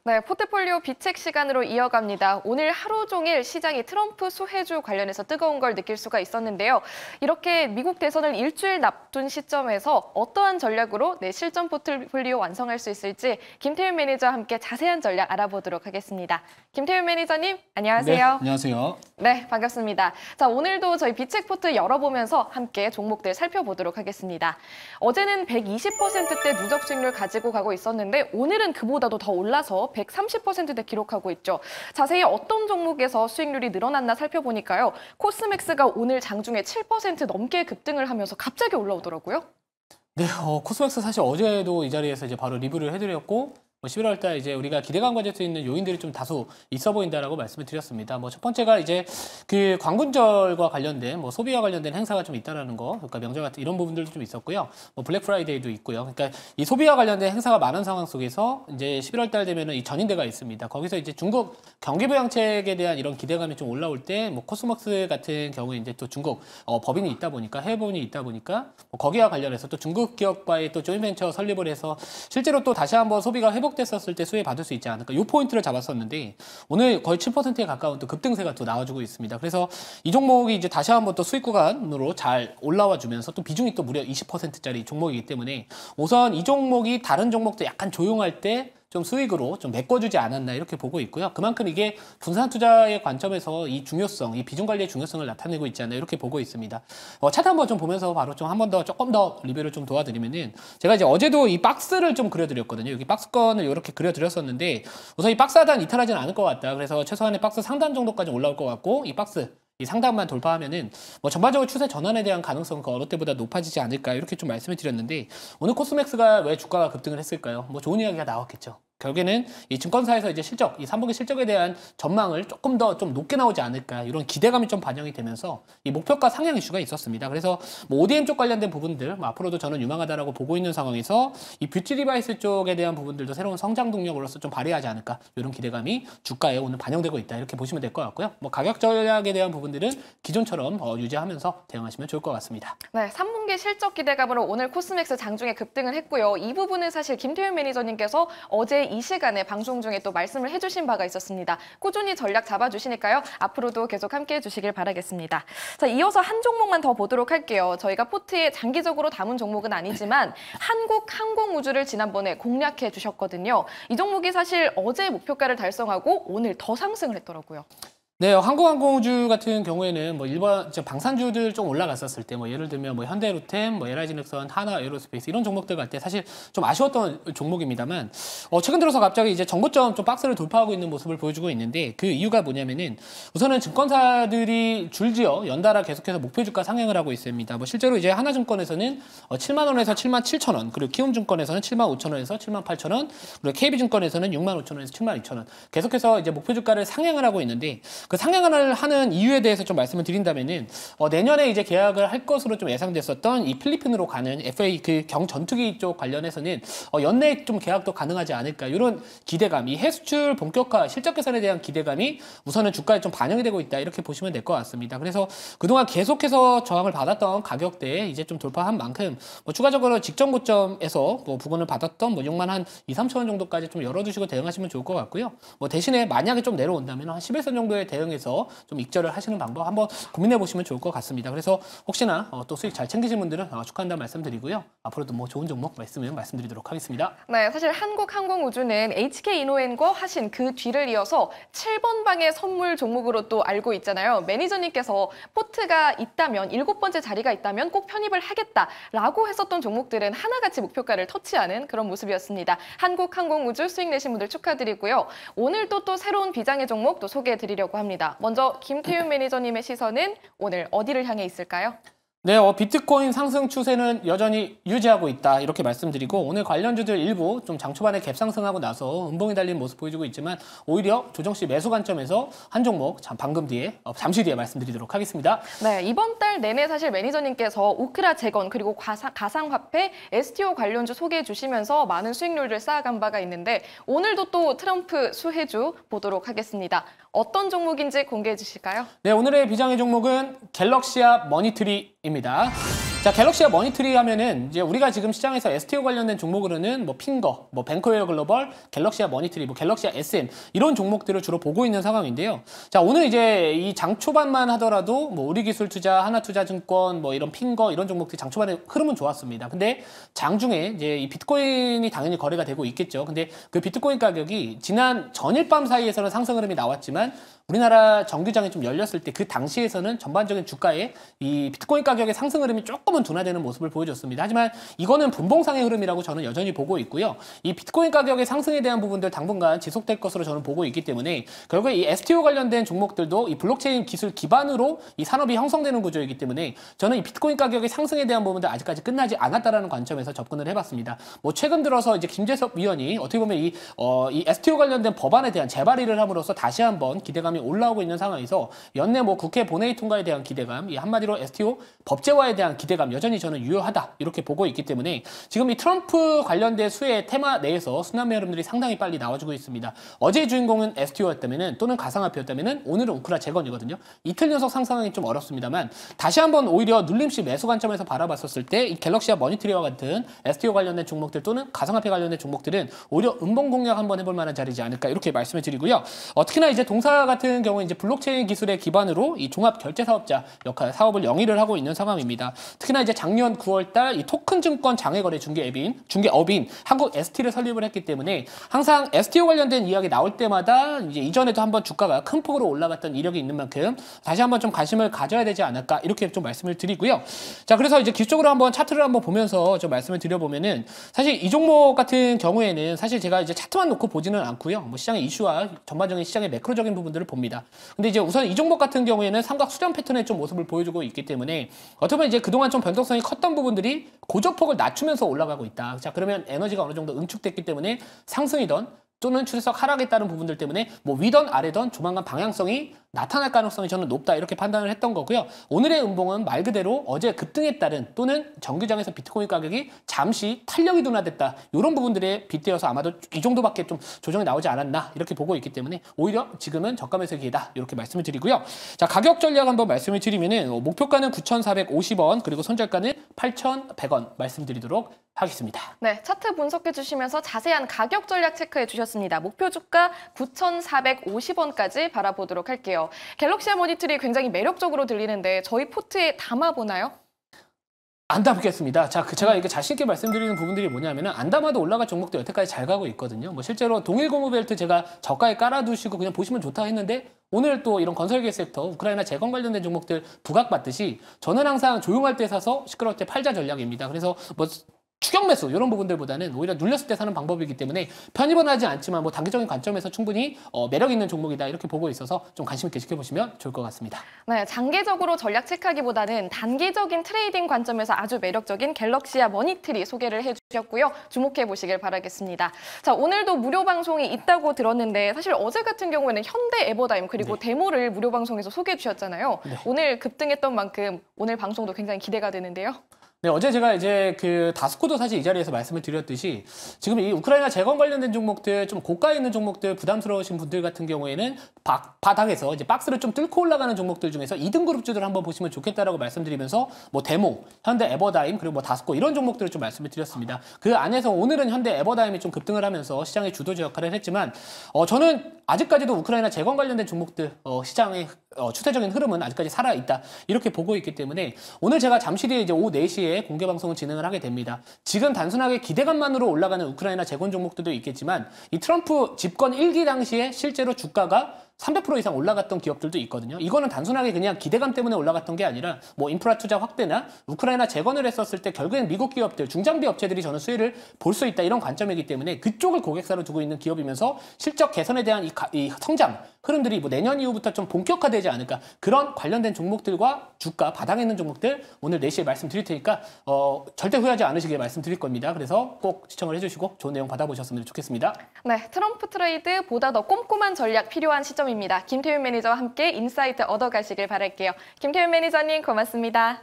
네, 포트폴리오 비책 시간으로 이어갑니다. 오늘 하루 종일 시장이 트럼프 수혜주 관련해서 뜨거운 걸 느낄 수가 있었는데요. 이렇게 미국 대선을 일주일 앞둔 시점에서 어떠한 전략으로 내 실전 포트폴리오 완성할 수 있을지 김태윤 매니저와 함께 자세한 전략 알아보도록 하겠습니다. 김태윤 매니저님, 안녕하세요. 네, 안녕하세요. 네, 반갑습니다. 자, 오늘도 저희 비책 포트 열어보면서 함께 종목들 살펴보도록 하겠습니다. 어제는 120%대 누적 수익률 가지고 가고 있었는데 오늘은 그보다도 더 올라서 130%대 기록하고 있죠. 자세히 어떤 종목에서 수익률이 늘어났나 살펴보니까요. 코스맥스가 오늘 장중에 7% 넘게 급등을 하면서 갑자기 올라오더라고요. 네, 코스맥스 사실 어제도 이 자리에서 이제 바로 리뷰를 해드렸고 11월 달 이제 우리가 기대감 가질 수 있는 요인들이 좀 다소 있어 보인다라고 말씀을 드렸습니다. 첫 번째가 이제 그 광군절과 관련된 소비와 관련된 행사가 좀 있다라는 거, 그러니까 명절 같은 이런 부분들도 좀 있었고요. 블랙 프라이데이도 있고요. 그러니까 이 소비와 관련된 행사가 많은 상황 속에서 이제 11월 달 되면은 이 전인대가 있습니다. 거기서 이제 중국 경기 부양책에 대한 이런 기대감이 좀 올라올 때 코스맥스 같은 경우에 이제 또 중국 법인이 있다 보니까 해외 법인이 있다 보니까 거기와 관련해서 또 중국 기업과의 또 조인벤처 설립을 해서 실제로 또 다시 한번 소비가 회복됐었을 때 수혜 받을 수 있지 않을까, 이 포인트를 잡았었는데 오늘 거의 7%에 가까운 또 급등세가 또 나와주고 있습니다. 그래서 이 종목이 이제 다시 한번 또 수익 구간으로 잘 올라와 주면서 또 비중이 또 무려 20%짜리 종목이기 때문에 우선 이 종목이 다른 종목도 약간 조용할 때 좀 수익으로 좀 메꿔주지 않았나 이렇게 보고 있고요. 그만큼 이게 분산 투자의 관점에서 이 중요성, 이 비중 관리의 중요성을 나타내고 있지 않나 이렇게 보고 있습니다. 차트 한번 좀 보면서 바로 좀 한 번 더 조금 더 리뷰를 좀 도와드리면은, 제가 이제 어제도 이 박스를 좀 그려드렸거든요. 여기 박스권을 이렇게 그려드렸었는데 우선 이 박스 하단 이탈하지는 않을 것 같다. 그래서 최소한의 박스 상단 정도까지 올라올 것 같고, 이 박스 이 상단만 돌파하면은 전반적으로 추세 전환에 대한 가능성은 그 어느 때보다 높아지지 않을까 이렇게 좀 말씀을 드렸는데, 오늘 코스맥스가 왜 주가가 급등을 했을까요? 좋은 이야기가 나왔겠죠. 결국에는 이 증권사에서 이제 실적, 이 3분기 실적에 대한 전망을 조금 더 좀 높게 나오지 않을까, 이런 기대감이 좀 반영이 되면서 이 목표가 상향 이슈가 있었습니다. 그래서 ODM 쪽 관련된 부분들 앞으로도 저는 유망하다라고 보고 있는 상황에서 이 뷰티 디바이스 쪽에 대한 부분들도 새로운 성장 동력으로서 좀 발휘하지 않을까, 이런 기대감이 주가에 오늘 반영되고 있다 이렇게 보시면 될 것 같고요. 가격 전략에 대한 부분들은 기존처럼 유지하면서 대응하시면 좋을 것 같습니다. 네, 3분기 실적 기대감으로 오늘 코스맥스 장중에 급등을 했고요. 이 부분은 사실 김태윤 매니저님께서 어제 이 시간에 방송 중에 또 말씀을 해주신 바가 있었습니다. 꾸준히 전략 잡아주시니까요. 앞으로도 계속 함께해 주시길 바라겠습니다. 자, 이어서 한 종목만 더 보도록 할게요. 저희가 포트에 장기적으로 담은 종목은 아니지만 한국항공우주를 지난번에 공략해 주셨거든요. 이 종목이 사실 어제 목표가를 달성하고 오늘 더 상승을 했더라고요. 네, 한국항공우주 같은 경우에는 일반 방산주들 좀 올라갔었을 때 예를 들면 현대로템, LI진엑선, 하나에어로스페이스 이런 종목들 갈 때 사실 좀 아쉬웠던 종목입니다만, 최근 들어서 갑자기 이제 정고점 좀 박스를 돌파하고 있는 모습을 보여주고 있는데, 그 이유가 뭐냐면은 우선은 증권사들이 줄지어 연달아 계속해서 목표 주가 상향을 하고 있습니다. 실제로 이제 하나증권에서는 7만 원에서 7만 7천 원, 그리고 키움증권에서는 7만 5천 원에서 7만 8천 원, 그리고 KB증권에서는 6만 5천 원에서 7만 2천 원, 계속해서 이제 목표 주가를 상향을 하고 있는데, 그 상향을 하는 이유에 대해서 좀 말씀을 드린다면은 내년에 이제 계약을 할 것으로 좀 예상됐었던 이 필리핀으로 가는 FA 그 경전투기 쪽 관련해서는 연내에 좀 계약도 가능하지 않을까, 이런 기대감, 이 해수출 본격화 실적 개선에 대한 기대감이 우선은 주가에 좀 반영이 되고 있다 이렇게 보시면 될 것 같습니다. 그래서 그동안 계속해서 저항을 받았던 가격대에 이제 좀 돌파한 만큼 추가적으로 직전 고점에서 부근을 받았던 6만 한 2, 3천 원 정도까지 좀 열어두시고 대응하시면 좋을 것 같고요. 대신에 만약에 좀 내려온다면 한 11선 정도의 대응해서 좀 익절을 하시는 방법 한번 고민해 보시면 좋을 것 같습니다. 그래서 혹시나 또 수익 잘 챙기신 분들은 축하한다는 말씀드리고요. 앞으로도 좋은 종목 있으면 말씀드리도록 하겠습니다. 네, 사실 한국항공우주는 HK이노엔과 하신 그 뒤를 이어서 7번 방의 선물 종목으로 또 알고 있잖아요. 매니저님께서 포트가 있다면 7번째 자리가 있다면 꼭 편입을 하겠다라고 했었던 종목들은 하나같이 목표가를 터치하는 그런 모습이었습니다. 한국항공우주 수익 내신 분들 축하드리고요. 오늘도 또 새로운 비장의 종목 또 소개해 드리려고 합니다. 먼저 김태윤 매니저님의 시선은 오늘 어디를 향해 있을까요? 네, 비트코인 상승 추세는 여전히 유지하고 있다 이렇게 말씀드리고, 오늘 관련주들 일부 좀 장 초반에 갭 상승하고 나서 음봉이 달린 모습 보여주고 있지만 오히려 조정시 매수 관점에서 한 종목 방금 뒤에 잠시 뒤에 말씀드리도록 하겠습니다. 네, 이번 달 내내 사실 매니저님께서 우크라 재건 그리고 가상화폐 STO 관련주 소개해 주시면서 많은 수익률을 쌓아간 바가 있는데 오늘도 또 트럼프 수혜주 보도록 하겠습니다. 어떤 종목인지 공개해 주실까요? 네, 오늘의 비장의 종목은 갤럭시아 머니트리입니다. 자, 갤럭시와 머니트리 하면은 이제 우리가 지금 시장에서 STO 관련된 종목으로는 뭐 핑거, 뭐 뱅커웨어 글로벌, 갤럭시와 머니트리, 뭐 갤럭시와 SM 이런 종목들을 주로 보고 있는 상황인데요. 자, 오늘 이제 이 장 초반만 하더라도 뭐 우리기술투자, 하나투자증권, 뭐 이런 핑거 이런 종목들이 장 초반에 흐름은 좋았습니다. 근데 장중에 이제 이 비트코인이 당연히 거래가 되고 있겠죠. 근데 그 비트코인 가격이 지난 전일 밤 사이에서는 상승 흐름이 나왔지만 우리나라 정규장이 좀 열렸을 때 그 당시에서는 전반적인 주가에 이 비트코인 가격의 상승 흐름이 조금은 둔화되는 모습을 보여줬습니다. 하지만 이거는 분봉상의 흐름이라고 저는 여전히 보고 있고요. 이 비트코인 가격의 상승에 대한 부분들 당분간 지속될 것으로 저는 보고 있기 때문에 결국에 이 STO 관련된 종목들도 이 블록체인 기술 기반으로 이 산업이 형성되는 구조이기 때문에 저는 이 비트코인 가격의 상승에 대한 부분들 아직까지 끝나지 않았다라는 관점에서 접근을 해봤습니다. 뭐 최근 들어서 이제 김재섭 위원이 어떻게 보면 이 STO 관련된 법안에 대한 재발의를 함으로써 다시 한번 기대감이 올라오고 있는 상황에서 연내 뭐 국회 본회의 통과에 대한 기대감, 이 한마디로 STO 법제화에 대한 기대감 여전히 저는 유효하다 이렇게 보고 있기 때문에 지금 이 트럼프 관련된 수혜 테마 내에서 순환매 흐름들이 상당히 빨리 나와주고 있습니다. 어제의 주인공은 STO였다면은 또는 가상화폐였다면은 오늘은 우크라 재건이거든요. 이틀 연속 상승하기 좀 어렵습니다만 다시 한번 오히려 눌림시 매수 관점에서 바라봤었을 때 이 갤럭시와 머니트리와 같은 STO 관련된 종목들 또는 가상화폐 관련된 종목들은 오히려 음봉 공략 한번 해볼 만한 자리지 않을까 이렇게 말씀을 드리고요. 특히나 이제 동사 같은 경우에 이제 블록체인 기술의 기반으로 이 종합 결제 사업자 역할 사업을 영위를 하고 있는 상황입니다. 특히나 이제 작년 9월달 이 토큰 증권 장외거래 중개업인 한국 ST를 설립을 했기 때문에 항상 STO 관련된 이야기 나올 때마다 이제 이전에도 한번 주가가 큰 폭으로 올라갔던 이력이 있는 만큼 다시 한번 좀 관심을 가져야 되지 않을까 이렇게 좀 말씀을 드리고요. 자, 그래서 이제 기술적으로 한번 차트를 한번 보면서 좀 말씀을 드려보면은 사실 이 종목 같은 경우에는 사실 제가 이제 차트만 놓고 보지는 않고요. 뭐 시장의 이슈와 전반적인 시장의 매크로적인 부분들을 봅니다. 근데 이제 우선 이 종목 같은 경우에는 삼각 수렴 패턴의 좀 모습을 보여주고 있기 때문에 어떻게 보면 이제 그동안 좀 변동성이 컸던 부분들이 고조폭을 낮추면서 올라가고 있다. 자, 그러면 에너지가 어느 정도 응축됐기 때문에 상승이던 또는 추세석 하락에 따른 부분들 때문에 뭐 위던 아래던 조만간 방향성이 나타날 가능성이 저는 높다 이렇게 판단을 했던 거고요. 오늘의 음봉은 말 그대로 어제 급등에 따른 또는 정규장에서 비트코인 가격이 잠시 탄력이 둔화됐다. 이런 부분들에 빗대어서 아마도 이 정도밖에 좀 조정이 나오지 않았나 이렇게 보고 있기 때문에 오히려 지금은 저가 매수 기회다 이렇게 말씀을 드리고요. 자, 가격 전략 한번 말씀을 드리면은 목표가는 9,450원 그리고 손절가는 8,100원 말씀드리도록 하겠습니다. 네, 차트 분석해 주시면서 자세한 가격 전략 체크해 주셨습니다. 목표 주가 9,450원까지 바라보도록 할게요. 갤럭시와 머니트리 굉장히 매력적으로 들리는데 저희 포트에 담아보나요? 안 담겠습니다. 자, 제가 이게 자신있게 말씀드리는 부분들이 뭐냐면은 안 담아도 올라갈 종목도 여태까지 잘 가고 있거든요. 뭐 실제로 동일 고무벨트 제가 저가에 깔아두시고 그냥 보시면 좋다 했는데 오늘 또 이런 건설계 섹터, 우크라이나 재건 관련된 종목들 부각받듯이 저는 항상 조용할 때 사서 시끄러울 때 팔자 전략입니다. 그래서 뭐 추격 매수 이런 부분들보다는 오히려 눌렸을 때 사는 방법이기 때문에 편입은 하지 않지만 뭐 단기적인 관점에서 충분히 매력 있는 종목이다 이렇게 보고 있어서 좀 관심 있게 지켜보시면 좋을 것 같습니다. 네, 장기적으로 전략 체크하기보다는 단기적인 트레이딩 관점에서 아주 매력적인 갤럭시와 머니트리 소개를 해주셨고요. 주목해 보시길 바라겠습니다. 자, 오늘도 무료 방송이 있다고 들었는데 사실 어제 같은 경우에는 현대 에버다임 그리고 데모를 무료 방송에서 소개해 주셨잖아요. 네. 오늘 급등했던 만큼 오늘 방송도 굉장히 기대가 되는데요. 네, 어제 제가 이제 그 다스코도 사실 이 자리에서 말씀을 드렸듯이 지금 이 우크라이나 재건 관련된 종목들 좀 고가에 있는 종목들 부담스러우신 분들 같은 경우에는 바닥에서 이제 박스를 좀 뚫고 올라가는 종목들 중에서 2등 그룹주들 한번 보시면 좋겠다라고 말씀드리면서 뭐 데모, 현대 에버다임 그리고 뭐 다스코 이런 종목들을 좀 말씀을 드렸습니다. 그 안에서 오늘은 현대 에버다임이 좀 급등을 하면서 시장의 주도주 역할을 했지만 저는 아직까지도 우크라이나 재건 관련된 종목들 시장의 추세적인 흐름은 아직까지 살아있다 이렇게 보고 있기 때문에 오늘 제가 잠시 뒤에 이제 오후 4시에 공개 방송을 진행을 하게 됩니다. 지금 단순하게 기대감만으로 올라가는 우크라이나 재건 종목들도 있겠지만 이 트럼프 집권 1기 당시에 실제로 주가가 300% 이상 올라갔던 기업들도 있거든요. 이거는 단순하게 그냥 기대감 때문에 올라갔던 게 아니라 뭐 인프라 투자 확대나 우크라이나 재건을 했었을 때 결국엔 미국 기업들, 중장비 업체들이 저는 수혜를 볼 수 있다 이런 관점이기 때문에 그쪽을 고객사로 두고 있는 기업이면서 실적 개선에 대한 이 성장 흐름들이 뭐 내년 이후부터 좀 본격화되지 않을까 그런 관련된 종목들과 주가 바닥에 있는 종목들 오늘 4시에 말씀드릴 테니까 절대 후회하지 않으시길 말씀드릴 겁니다. 그래서 꼭 시청을 해주시고 좋은 내용 받아보셨으면 좋겠습니다. 네, 트럼프 트레이드 보다 더 꼼꼼한 전략 필요한 시점입니다. 김태윤 매니저와 함께 인사이트 얻어가시길 바랄게요. 김태윤 매니저님 고맙습니다.